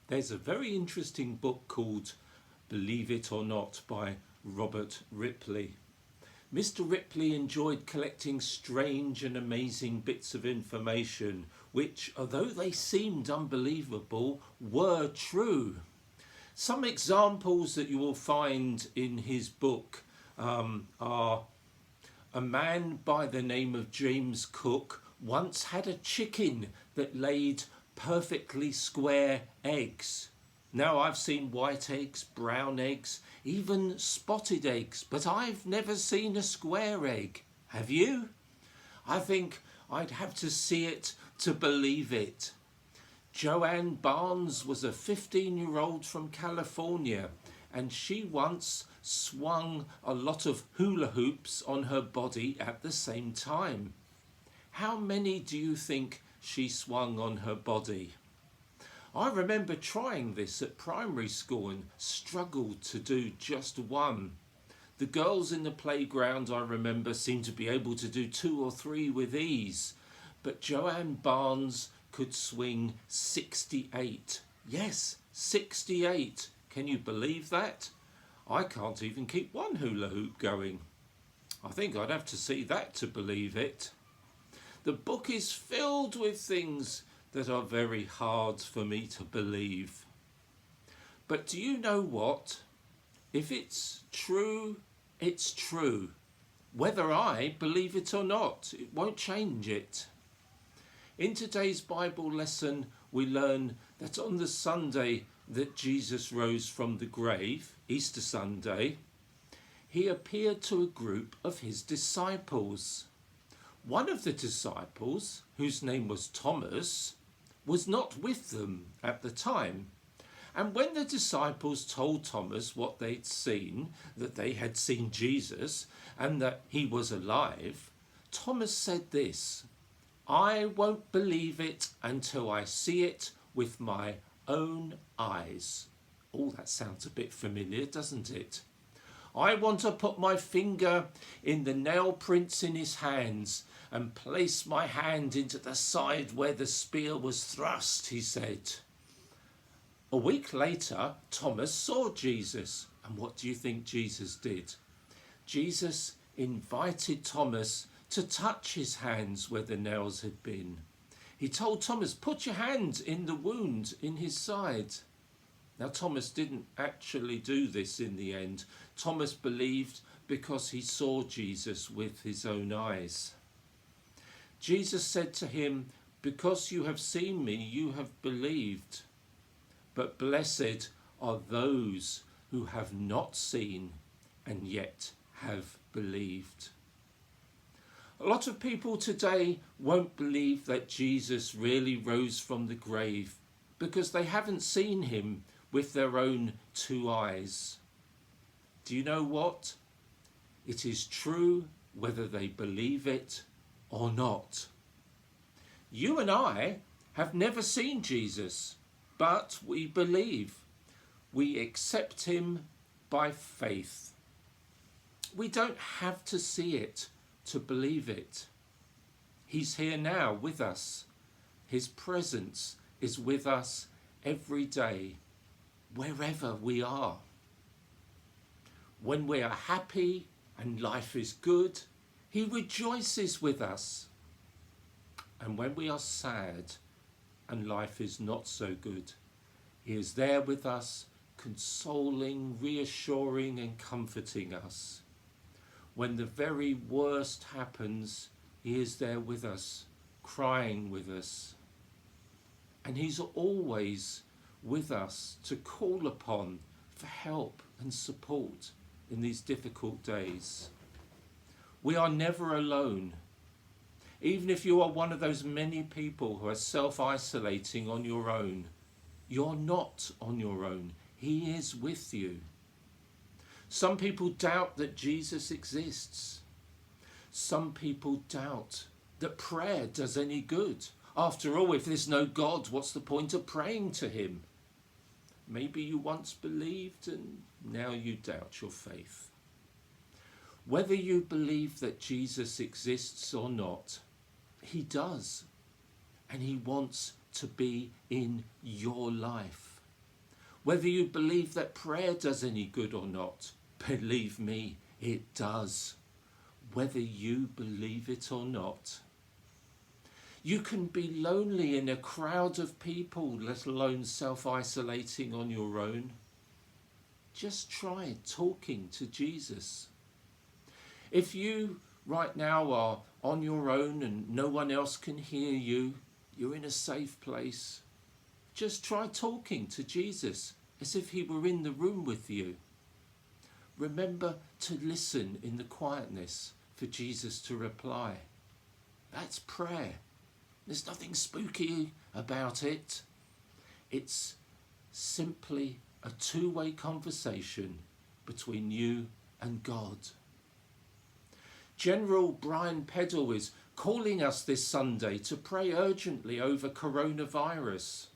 There's a very interesting book called Believe It or Not by Robert Ripley. Mr. Ripley enjoyed collecting strange and amazing bits of information which, although they seemed unbelievable, were true. Some examples that you will find in his book are a man by the name of James Cook once had a chicken that laid perfectly square eggs. Now, I've seen white eggs, brown eggs, even spotted eggs, but I've never seen a square egg. Have you? I think I'd have to see it to believe it. Joanne Barnes was a 15-year-old from California, and she once swung a lot of hula hoops on her body at the same time. How many do you think she swung on her body? I remember trying this at primary school and struggled to do just one. The girls in the playground, I remember, seemed to be able to do 2 or 3 with ease, but Joanne Barnes could swing 68. Yes, 68. Can you believe that? I can't even keep one hula hoop going. I think I'd have to see that to believe it. The book is filled with things that are very hard for me to believe. But do you know what? If it's true, it's true. Whether I believe it or not, it won't change it. In today's Bible lesson, we learn that on the Sunday that Jesus rose from the grave, Easter Sunday, he appeared to a group of his disciples. One of the disciples, whose name was Thomas, was not with them at the time. And when the disciples told Thomas what they'd seen, that they had seen Jesus and that he was alive, Thomas said this: "I won't believe it until I see it with my own eyes." Oh, that sounds a bit familiar, doesn't it? I want to put my finger in the nail prints in his hands and place my hand into the side where the spear was thrust, he said. A week later, Thomas saw Jesus. And what do you think Jesus did? Jesus invited Thomas to touch his hands where the nails had been. He told Thomas, "Put your hand in the wound in his side." Now, Thomas didn't actually do this in the end. Thomas believed because he saw Jesus with his own eyes. Jesus said to him, "Because you have seen me, you have believed. But blessed are those who have not seen and yet have believed." A lot of people today won't believe that Jesus really rose from the grave because they haven't seen him with their own 2 eyes. Do you know what? It is true whether they believe it or not. You and I have never seen Jesus, but we believe. We accept him by faith. We don't have to see it to believe it. He's here now with us. His presence is with us every day, wherever we are. When we are happy and life is good, he rejoices with us. And when we are sad and life is not so good, he is there with us, consoling, reassuring and comforting us. When the very worst happens, he is there with us, crying with us. And he's always with us to call upon for help and support in these difficult days. We are never alone. Even if you are one of those many people who are self-isolating on your own, you're not on your own. He is with you. Some people doubt that Jesus exists. Some people doubt that prayer does any good. After all, if there's no God, what's the point of praying to him? Maybe you once believed and now you doubt your faith. Whether you believe that Jesus exists or not, he does. And he wants to be in your life. Whether you believe that prayer does any good or not, believe me, it does. Whether you believe it or not. You can be lonely in a crowd of people, let alone self-isolating on your own. Just try talking to Jesus. If you right now are on your own and no one else can hear you, you're in a safe place. Just try talking to Jesus as if he were in the room with you. Remember to listen in the quietness for Jesus to reply. That's prayer. There's nothing spooky about it. It's simply a two-way conversation between you and God. General Brian Peddle is calling us this Sunday to pray urgently over coronavirus.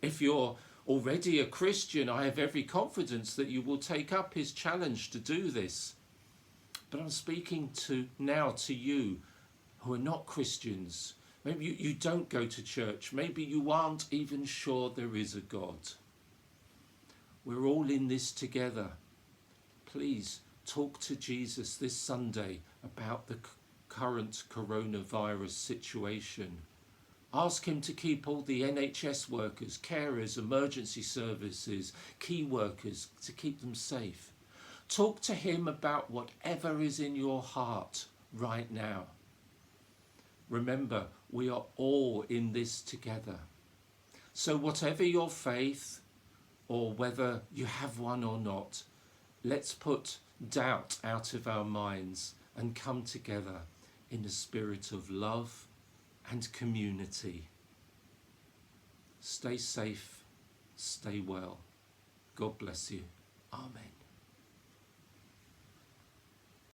If you're already a Christian, I have every confidence that you will take up his challenge to do this. But I'm speaking now to you who are not Christians. Maybe you don't go to church. Maybe you aren't even sure there is a God. We're all in this together. Please talk to Jesus this Sunday about the current coronavirus situation. Ask him to keep all the NHS workers, carers, emergency services, key workers, to keep them safe. Talk to him about whatever is in your heart right now. Remember, we are all in this together. So whatever your faith, or whether you have one or not, let's put doubt out of our minds and come together in a spirit of love and community. Stay safe, stay well. God bless you. Amen.